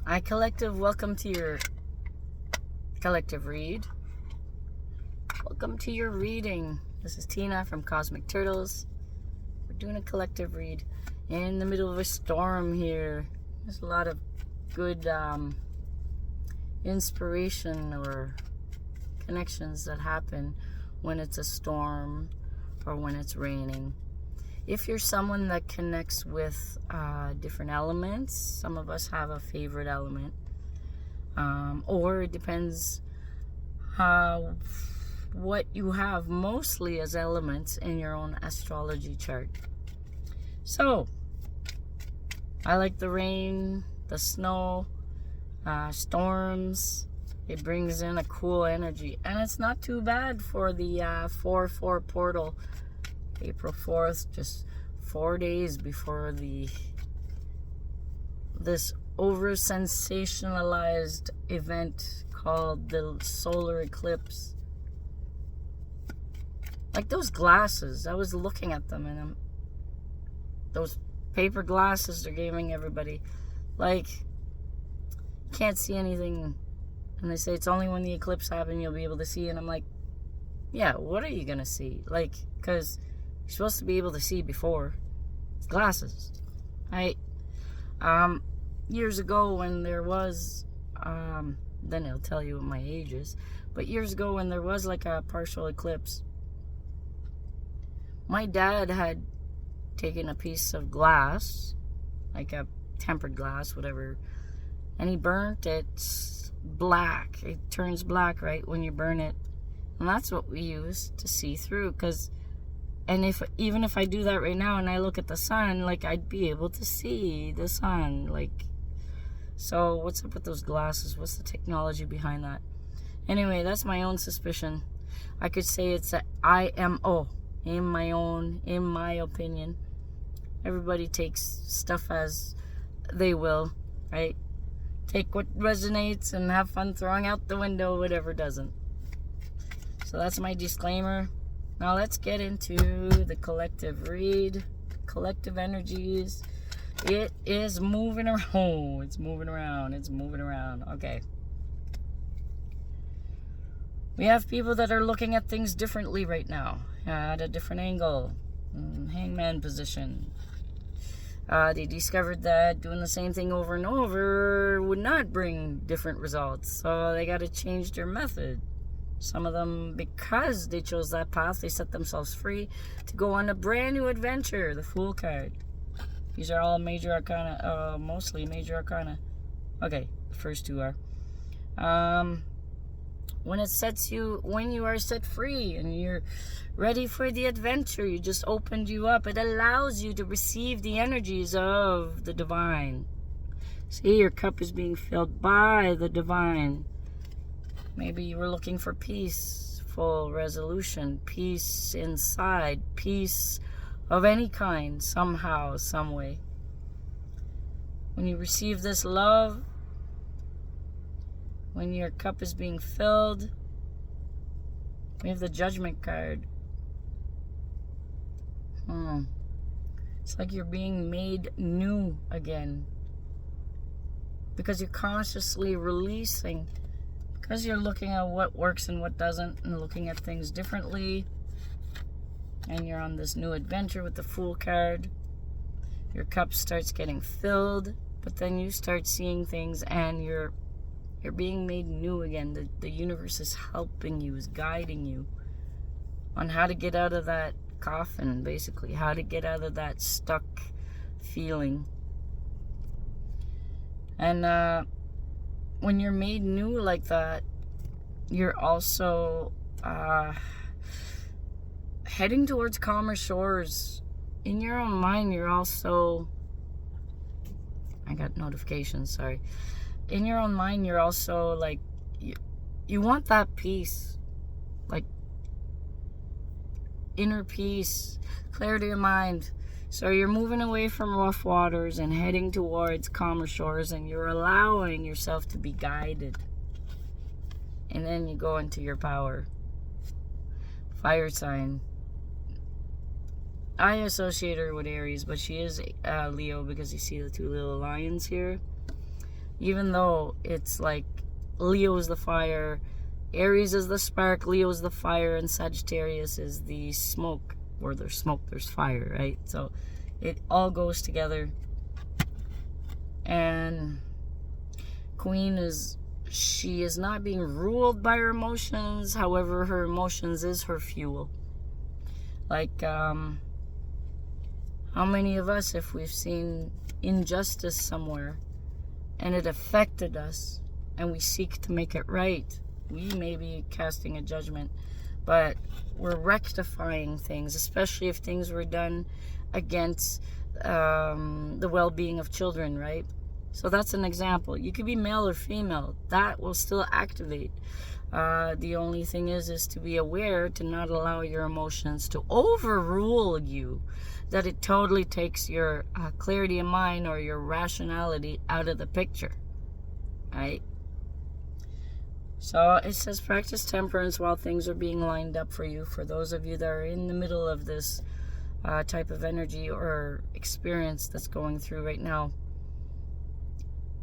Hi, Collective. Welcome to your collective read. Welcome to your reading. This is Tina from Cosmic Turtles. We're doing a collective read in the middle of a storm here. There's a lot of good inspiration or connections that happen when it's a storm or when it's raining. If you're someone that connects with different elements, some of us have a favorite element, or it depends what you have mostly as elements in your own astrology chart. So, I like the rain, the snow, storms. It brings in a cool energy, and it's not too bad for the 4/4 portal. April 4th, just 4 days before this over sensationalized event called the solar eclipse. Like those glasses, I was looking at them, and those paper glasses they're giving everybody, like, can't see anything, and they say it's only when the eclipse happens you'll be able to see, and I'm like, yeah, what are you gonna see? Like, because you're supposed to be able to see before. It's glasses. Years ago when there was, then it'll tell you what my age is, but years ago when there was like a partial eclipse, my dad had taken a piece of glass, like a tempered glass, whatever, and he burnt it black. It turns black, right, when you burn it. And that's what we use to see through, even if I do that right now and I look at the sun, like, I'd be able to see the sun, like. So what's up with those glasses? What's the technology behind that? Anyway, that's my own suspicion. I could say it's a IMO, in my opinion. Everybody takes stuff as they will, right? Take what resonates and have fun throwing out the window whatever doesn't. So that's my disclaimer. Now let's get into the collective read. Collective energies. It is moving around. Oh, it's moving around. It's moving around. Okay. We have people that are looking at things differently right now. At a different angle. Hangman position. They discovered that doing the same thing over and over would not bring different results. So they got to change their method. Some of them, because they chose that path, they set themselves free to go on a brand new adventure. The Fool card. These are all major arcana, mostly major arcana. Okay, the first two are. When you are set free and you're ready for the adventure, you just opened you up. It allows you to receive the energies of the divine. See, your cup is being filled by the divine. Maybe you were looking for peaceful resolution, peace inside, peace of any kind, somehow, some way. When you receive this love, when your cup is being filled, we have the Judgment card. It's like you're being made new again. Because you're consciously releasing. Because you're looking at what works and what doesn't, and looking at things differently, and you're on this new adventure with the Fool card, your cup starts getting filled, but then you start seeing things, and you're being made new again. The universe is helping you, is guiding you on how to get out of that coffin, basically, how to get out of that stuck feeling. And when you're made new like that, you're also heading towards calmer shores. In your own mind, you're also... I got notifications, sorry. In your own mind, you're also, like, you want that peace. Like, inner peace, clarity of mind. So you're moving away from rough waters and heading towards calmer shores, and you're allowing yourself to be guided. And then you go into your power. Fire sign. I associate her with Aries, but she is Leo, because you see the two little lions here. Even though it's like Leo is the fire, Aries is the spark, Leo is the fire, and Sagittarius is the smoke. Where there's smoke, there's fire, right? So it all goes together. And Queen she is not being ruled by her emotions. However, her emotions is her fuel. Like, how many of us, if we've seen injustice somewhere and it affected us and we seek to make it right, we may be casting a judgment, but we're rectifying things, especially if things were done against the well-being of children, right? So that's an example. You could be male or female. That will still activate. The only thing is to be aware to not allow your emotions to overrule you, that it totally takes your clarity of mind or your rationality out of the picture, right? So it says practice temperance while things are being lined up for you. For those of you that are in the middle of this type of energy or experience that's going through right now,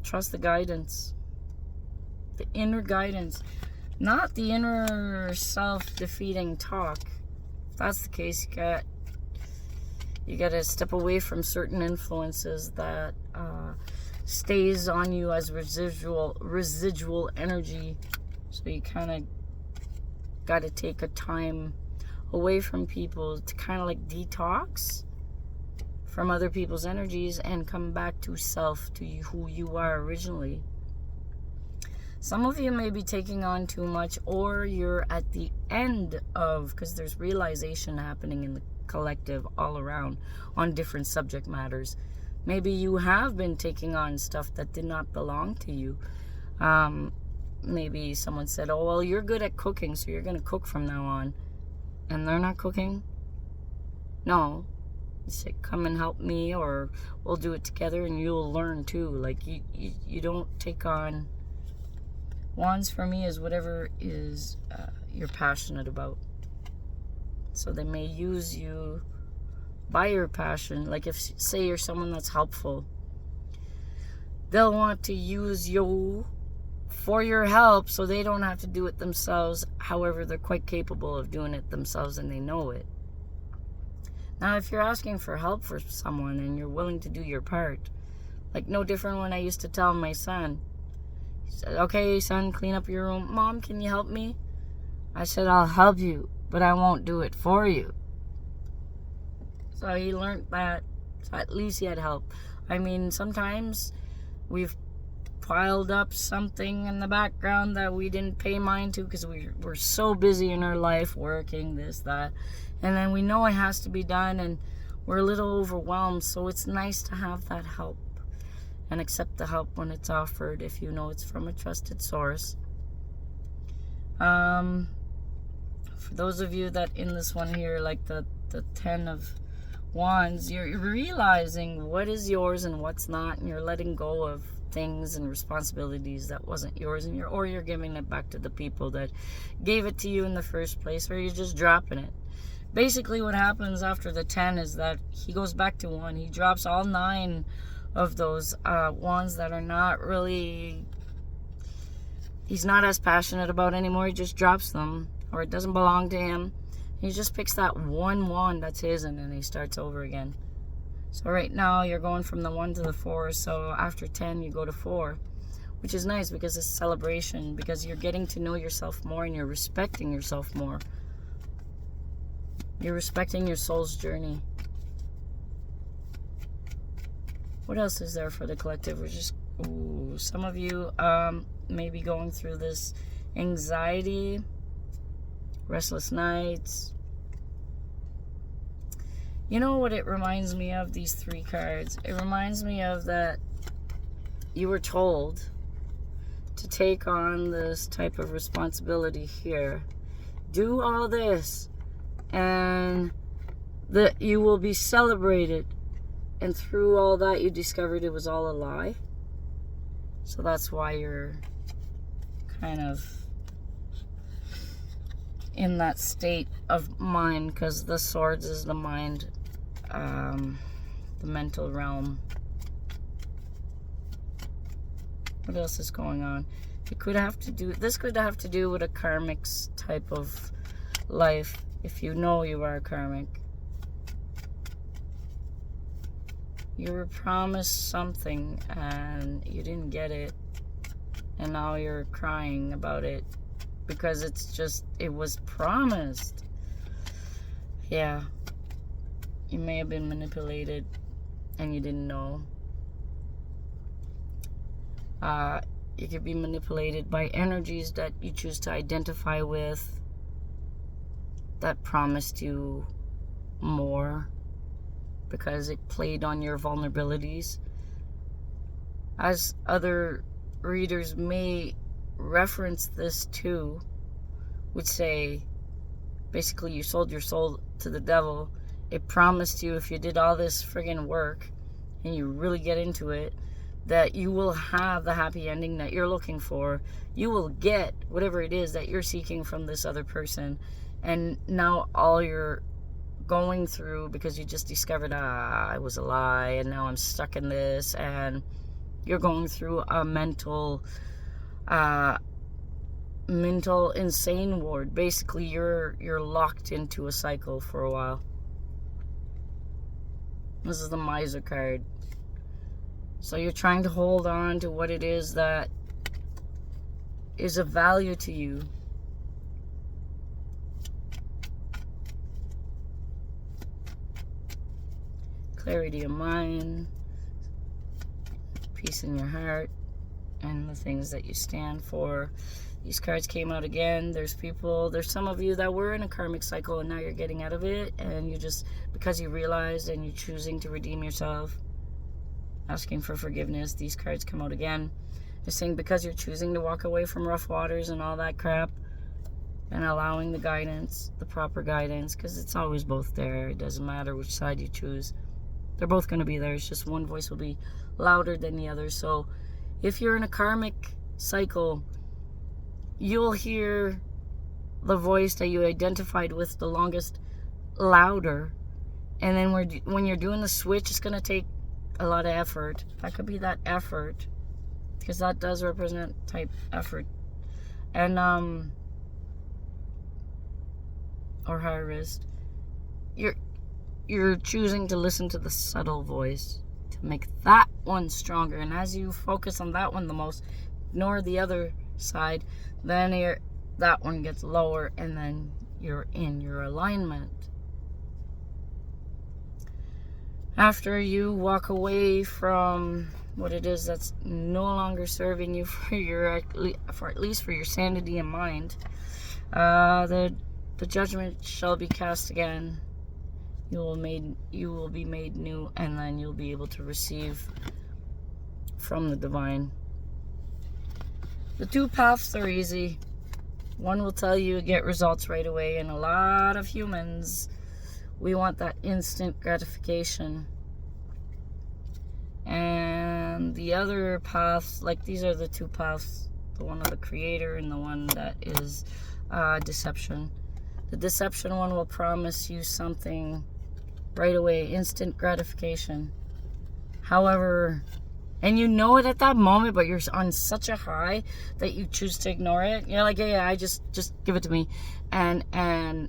trust the guidance, the inner guidance, not the inner self-defeating talk. If that's the case, you got to step away from certain influences that stays on you as residual energy. So you kind of got to take a time away from people to kind of like detox from other people's energies and come back to self, to who you are originally. Some of you may be taking on too much, or you're at the end of, because there's realization happening in the collective all around on different subject matters. Maybe you have been taking on stuff that did not belong to you. Maybe someone said, oh, well, you're good at cooking, so you're going to cook from now on. And they're not cooking? No. You say, come and help me, or we'll do it together and you'll learn too. Like, you don't take on... Wands for me is whatever is you're passionate about. So they may use you by your passion. Like if, say, you're someone that's helpful, they'll want to use you for your help so they don't have to do it themselves. However, they're quite capable of doing it themselves and they know it. Now, if you're asking for help for someone and you're willing to do your part, like no different when I used to tell my son, he said, okay, son, clean up your room. Mom, can you help me? I said, I'll help you, but I won't do it for you. So he learned that. So at least he had help. I mean, sometimes we've piled up something in the background that we didn't pay mind to because we're so busy in our life, working, this, that. And then we know it has to be done and we're a little overwhelmed. So it's nice to have that help and accept the help when it's offered if you know it's from a trusted source. For those of you that in this one here, like the 10 of Wands, you're realizing what is yours and what's not, and you're letting go of things and responsibilities that wasn't yours, and you're giving it back to the people that gave it to you in the first place, or you're just dropping it. Basically what happens after the 10 is that he goes back to 1. He drops all 9 of those wands that are not really, he's not as passionate about anymore. He just drops them, or it doesn't belong to him. He just picks that one wand that's his, and then he starts over again. So right now you're going from the 1 to the 4. So after 10 you go to 4, which is nice because it's a celebration, because you're getting to know yourself more and you're respecting yourself more. You're respecting your soul's journey. What else is there for the collective? We're just, some of you may be going through this anxiety, restless nights. You know what it reminds me of, these 3 cards? It reminds me of that you were told to take on this type of responsibility here. Do all this and that you will be celebrated. And through all that you discovered it was all a lie. So that's why you're kind of in that state of mind, because the swords is the mind, the mental realm. What else is going on? This could have to do with a karmic type of life, if you know you are karmic. You were promised something and you didn't get it, and now you're crying about it because it was promised. Yeah, you may have been manipulated and you didn't know. You could be manipulated by energies that you choose to identify with that promised you more because it played on your vulnerabilities. As other readers may reference this too, would say, basically, you sold your soul to the devil. It promised you if you did all this friggin' work and you really get into it, that you will have the happy ending that you're looking for. You will get whatever it is that you're seeking from this other person. And now all you're going through, because you just discovered, it was a lie, and now I'm stuck in this, and you're going through a mental insane ward. Basically, you're locked into a cycle for a while. This is the Miser card. So you're trying to hold on to what it is that is of value to you. Clarity of mind, peace in your heart, and the things that you stand for. These cards came out again. There's some of you that were in a karmic cycle and now you're getting out of it, and you just, because you realized and you're choosing to redeem yourself, asking for forgiveness. These cards come out again. They're saying because you're choosing to walk away from rough waters and all that crap and allowing the guidance, the proper guidance, because it's always both there. It doesn't matter which side you choose. They're both going to be there. It's just one voice will be louder than the other. So if you're in a karmic cycle, you'll hear the voice that you identified with the longest louder. And then when you're doing the switch, it's going to take a lot of effort. That could be that effort, because that does represent type effort. And or high risk. You're choosing to listen to the subtle voice to make that one stronger. And as you focus on that one the most, ignore the other side, then that one gets lower, and then you're in your alignment. After you walk away from what it is that's no longer serving you for at least for your sanity and mind, the judgment shall be cast again. You will be made new, and then you'll be able to receive from the divine. The two paths are easy. One will tell you get results right away, and a lot of humans, we want that instant gratification. And the other path, like these are the two paths, the one of the creator and the one that is deception. The deception one will promise you something right away, instant gratification. However, and you know it at that moment, but you're on such a high that you choose to ignore it. You're like, yeah, I just give it to me. And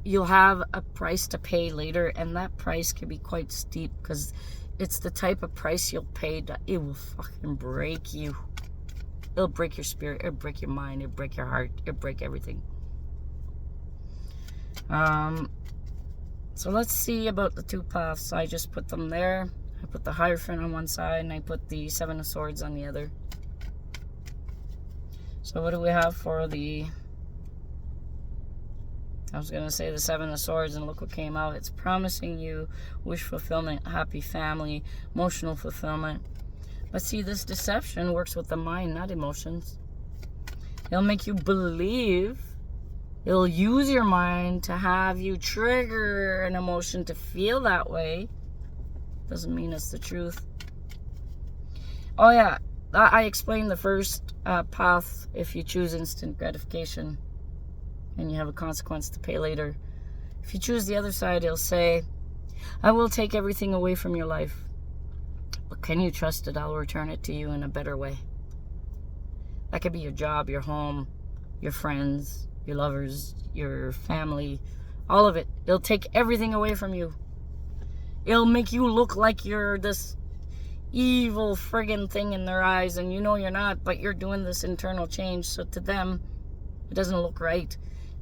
you'll have a price to pay later, and that price can be quite steep, because it's the type of price you'll pay that it will fucking break you. It'll break your spirit, it'll break your mind, it'll break your heart, it'll break everything. So let's see about the two paths. I just put them there. I put the Hierophant on one side, and I put the Seven of Swords on the other. So what do we have for the... I was going to say the Seven of Swords, and look what came out. It's promising you wish fulfillment, happy family, emotional fulfillment. But see, this deception works with the mind, not emotions. It'll make you believe. It'll use your mind to have you trigger an emotion to feel that way. Doesn't mean it's the truth. Oh yeah, I explained the first path. If you choose instant gratification and you have a consequence to pay later. If you choose the other side, it'll say, I will take everything away from your life, but can you trust that I'll return it to you in a better way? That could be your job, your home, your friends, your lovers, your family, all of it. It'll take everything away from you. It'll make you look like you're this evil friggin' thing in their eyes, and you know you're not, but you're doing this internal change, so to them, it doesn't look right.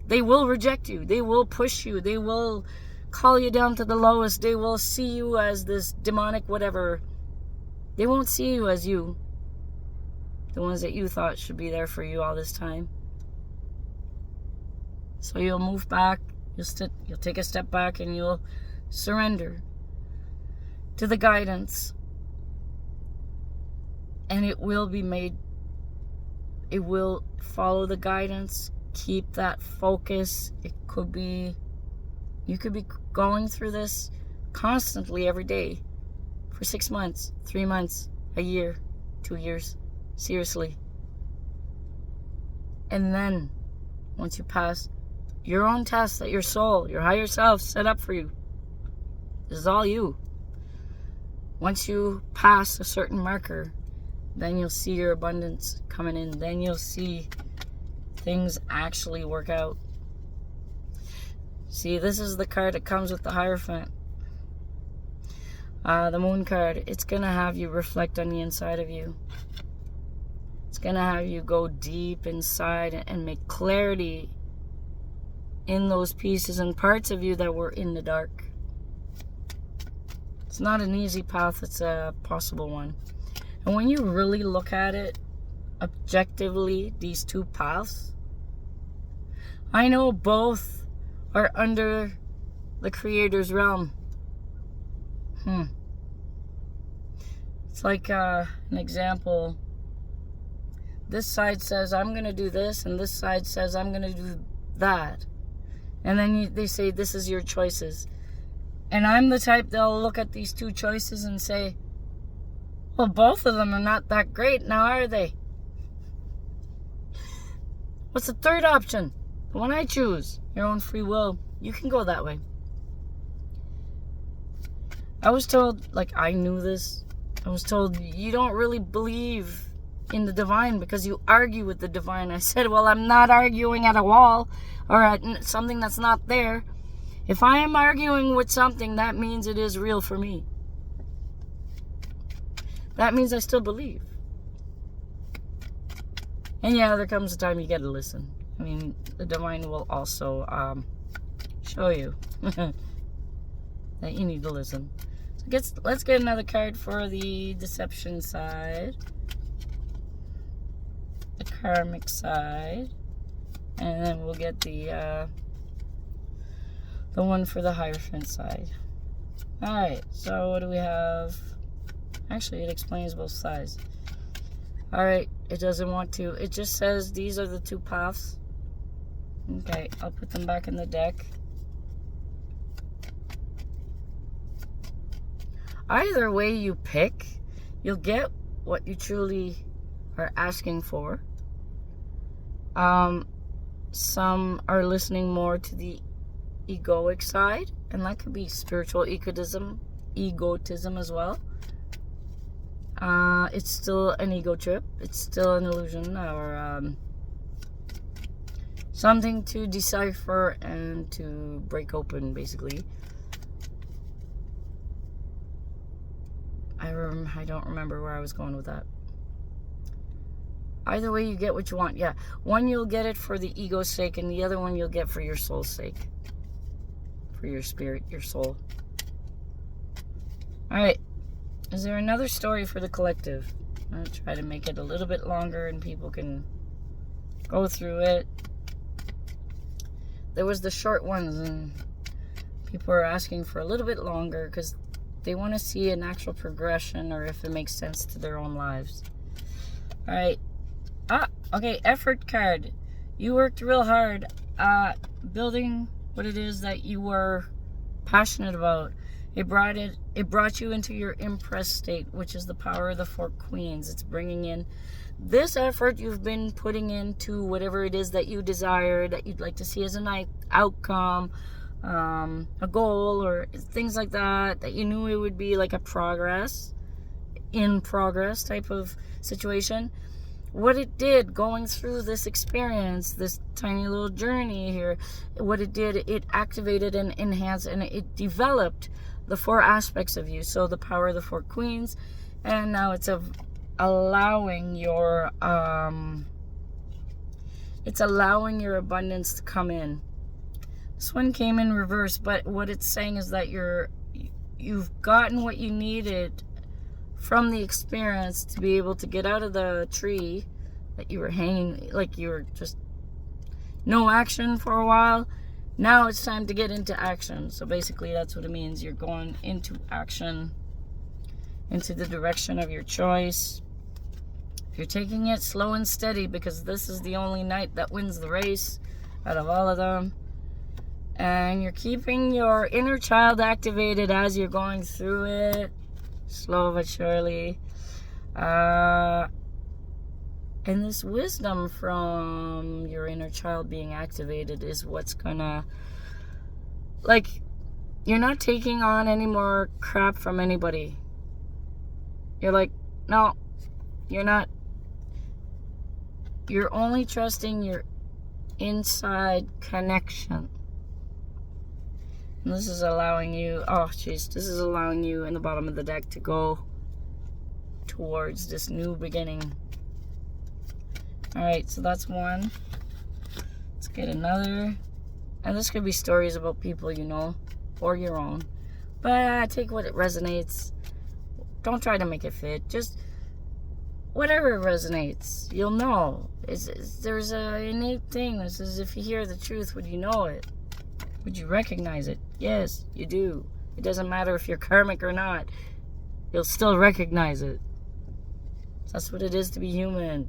They will reject you. They will push you. They will call you down to the lowest. They will see you as this demonic whatever. They won't see you as you. The ones that you thought should be there for you all this time. So you'll move back. You'll take a step back and you'll surrender to the guidance. And it will be made. It will follow the guidance. Keep that focus. It could be, you could be going through this constantly every day for 6 months, 3 months, a year, 2 years. Seriously. And then, once you pass your own test that your soul, your higher self set up for you, this is all you. Once you pass a certain marker, then you'll see your abundance coming in. Then you'll see things actually work out. See, this is the card that comes with the Hierophant. The Moon card. It's going to have you reflect on the inside of you. It's going to have you go deep inside and make clarity in those pieces and parts of you that were in the dark. It's not an easy path. It's a possible one. And when you really look at it objectively, these two paths, I know both are under the Creator's realm. It's like an example. This side says, I'm going to do this, and this side says, I'm going to do that. And then they say, this is your choices. And I'm the type that'll look at these two choices and say, well, both of them are not that great, now are they? What's the third option? The one I choose. Your own free will. You can go that way. I was told, like I knew this, I was told, you don't really believe in the divine because you argue with the divine. I said, well, I'm not arguing at a wall or at something that's not there. If I am arguing with something, that means it is real for me. That means I still believe. And yeah, there comes a time you gotta listen. I mean, the divine will also show you that you need to listen. So let's get another card for the deception side, the karmic side, and then we'll get the one for the Hierophant side. Alright, so what do we have? Actually, it explains both sides. Alright, it doesn't want to. It just says these are the two paths. Okay, I'll put them back in the deck. Either way you pick, you'll get what you truly are asking for. Some are listening more to the egoic side, and that could be spiritual egotism as well. It's still an ego trip. It's still an illusion or something to decipher and to break open, basically. I don't remember where I was going with that. Either way, you get what you want. Yeah, one you'll get it for the ego's sake, and the other one you'll get for your soul's sake. For your spirit, your soul. Alright. Is there another story for the collective? I'm going to try to make it a little bit longer and people can go through it. There was the short ones and people are asking for a little bit longer because they want to see an actual progression or if it makes sense to their own lives. Alright. Okay, effort card. You worked real hard building what it is that you were passionate about. It brought you into your Empress state, which is the power of the 4 queens. It's bringing in this effort you've been putting into whatever it is that you desire, that you'd like to see as an outcome, a goal, or things like that, that you knew it would be like a in progress type of situation. what it did going through this experience, this tiny little journey here, what it did, it activated and enhanced and it developed the 4 aspects of you. So the power of the 4 queens, and now it's allowing your abundance to come in. This one came in reverse, but what it's saying is that you've gotten what you needed from the experience to be able to get out of the tree that you were hanging, like you were just no action for a while. Now it's time to get into action. So basically that's what it means. You're going into action, into the direction of your choice. You're taking it slow and steady, because this is the only knight that wins the race out of all of them. And you're keeping your inner child activated as you're going through it, slow but surely. And this wisdom from your inner child being activated is what's gonna, like, you're not taking on any more crap from anybody. You're like, no, you're not. You're only trusting your inside connection. And this is allowing you, this is allowing you in the bottom of the deck to go towards this new beginning. Alright, so that's one. Let's get another. And this could be stories about people you know, or your own. But take what it resonates. Don't try to make it fit. Just whatever resonates, you'll know. There's an innate thing that says if you hear the truth, would you know it? Would you recognize it? Yes, you do. It doesn't matter if you're karmic or not. You'll still recognize it. That's what it is to be human.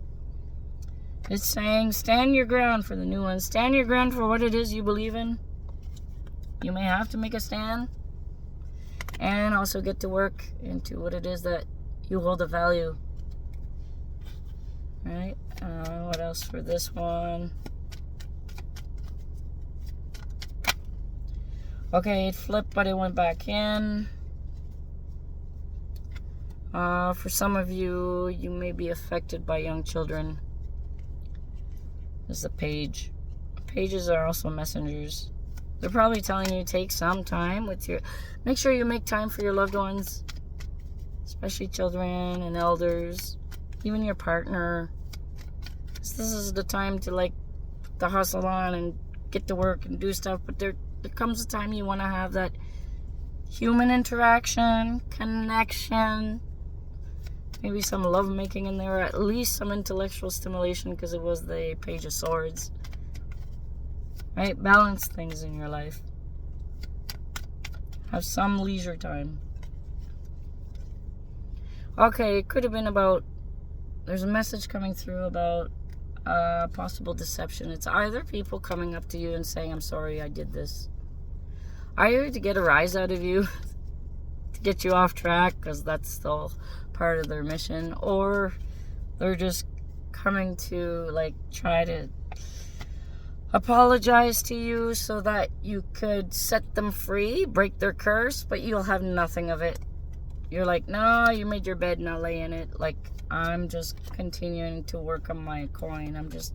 It's saying, stand your ground for the new one. Stand your ground for what it is you believe in. You may have to make a stand. And also get to work into what it is that you hold a value. Alright, what else for this one? Okay, it flipped, but it went back in. For some of you, you may be affected by young children. This is a page. Pages are also messengers. They're probably telling you take some time with your... Make sure you make time for your loved ones. Especially children and elders. Even your partner. This is the time to, like, to hustle on and get to work and do stuff. But there comes a time you want to have that human interaction, connection, maybe some love making in there, or at least some intellectual stimulation, because it was the Page of Swords. Right? Balance things in your life. Have some leisure time. Okay, it could have been about, there's a message coming through about possible deception. It's either people coming up to you and saying, I'm sorry I did this. Either to get a rise out of you, to get you off track, because that's still part of their mission, or they're just coming to, like, try to apologize to you so that you could set them free, break their curse, but you'll have nothing of it. You're like, no, you made your bed, now lay in it. Like, I'm just continuing to work on my coin. I'm just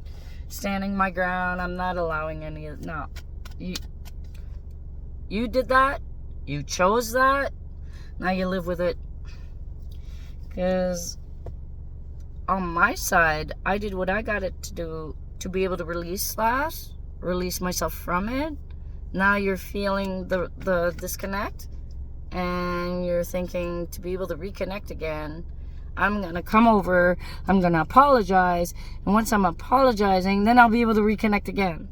standing my ground. I'm not allowing any of... No. You did that. You chose that. Now you live with it. Because on my side, I did what I got it to do to be able to release myself from it. Now you're feeling the disconnect. And you're thinking to be able to reconnect again, I'm going to come over, I'm going to apologize, and once I'm apologizing, then I'll be able to reconnect again.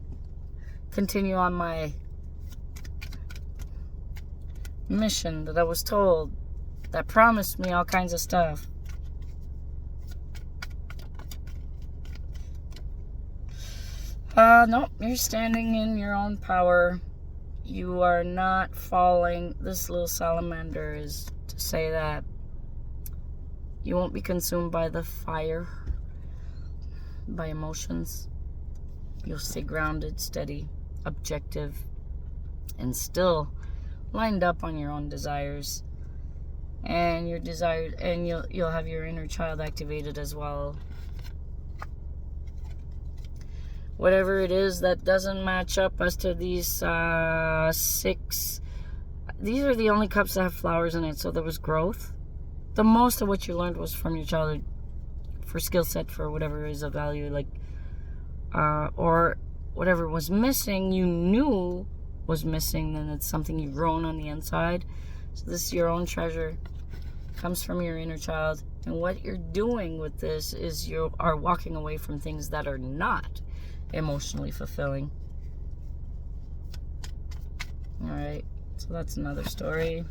Continue on my mission that I was told, that promised me all kinds of stuff. No, you're standing in your own power. You are not falling. This little salamander is to say that you won't be consumed by the fire, by emotions. You'll stay grounded, steady, objective, and still lined up on your own desires. And your desires, and you'll have your inner child activated as well. whatever it is that doesn't match up as to these 6. These are the only cups that have flowers in it, so there was growth. The most of what you learned was from your childhood for skill set, for whatever is of value, like, or whatever was missing, you knew was missing, then it's something you've grown on the inside. So this is your own treasure, comes from your inner child. And what you're doing with this is you are walking away from things that are not emotionally fulfilling. All right, so that's another story.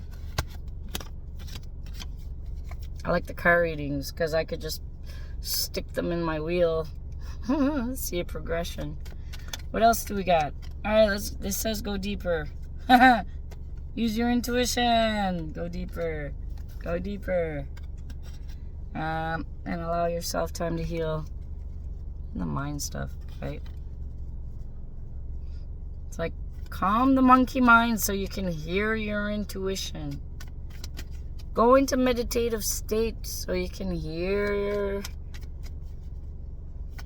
I like the car readings because I could just stick them in my wheel. See a progression. What else do we got? All right, this says go deeper. Use your intuition. Go deeper. Go deeper. And allow yourself time to heal. The mind stuff, right? It's like calm the monkey mind so you can hear your intuition. Go into meditative state so you can hear your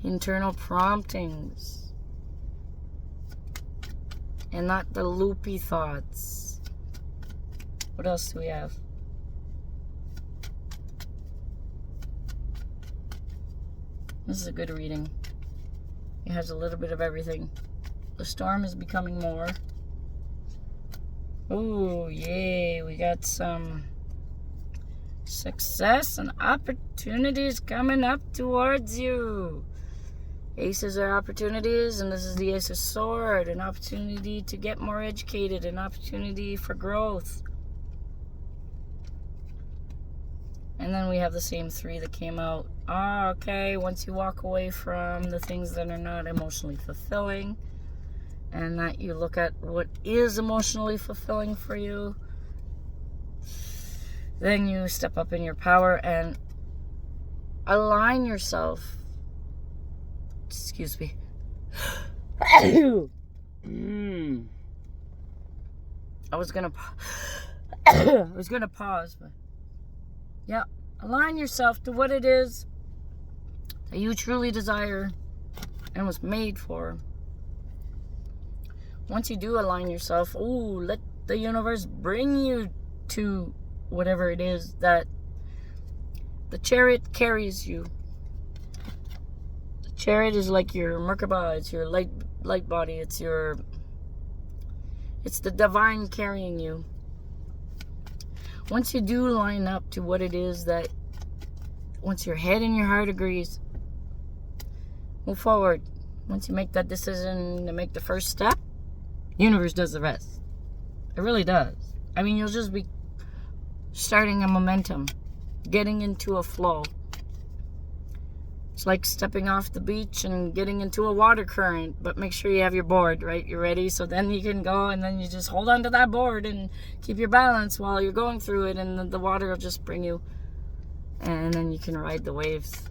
internal promptings and not the loopy thoughts. What else do we have? This is a good reading. It has a little bit of everything. The storm is becoming more. Oh, yay. We got some success and opportunities coming up towards you. Aces are opportunities, and this is the Ace of Sword. An opportunity to get more educated. An opportunity for growth. And then we have the same 3 that came out. Okay, once you walk away from the things that are not emotionally fulfilling, and that you look at what is emotionally fulfilling for you, then you step up in your power and align yourself. Excuse me. I was gonna pause, but yeah, align yourself to what it is that you truly desire and was made for. Once you do align yourself, let the universe bring you to whatever it is that the chariot carries you. The chariot is like your Merkaba, it's your light body, it's the divine carrying you. Once you do line up to what it is that, once your head and your heart agrees, move forward. Once you make that decision to make the first step, the universe does the rest. It really does. I mean, you'll just be starting a momentum, getting into a flow. It's like stepping off the beach and getting into a water current, but make sure you have your board, right? You're ready, so then you can go, and then you just hold on to that board and keep your balance while you're going through it, and the water will just bring you, and then you can ride the waves.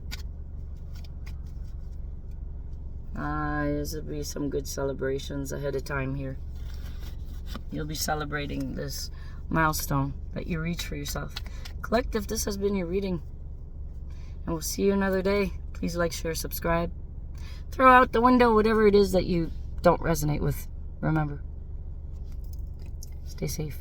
This will be some good celebrations ahead of time here. You'll be celebrating this milestone that you reach for yourself. Collective, this has been your reading, and we'll see you another day. Please like, share, subscribe. Throw out the window whatever it is that you don't resonate with. Remember, stay safe.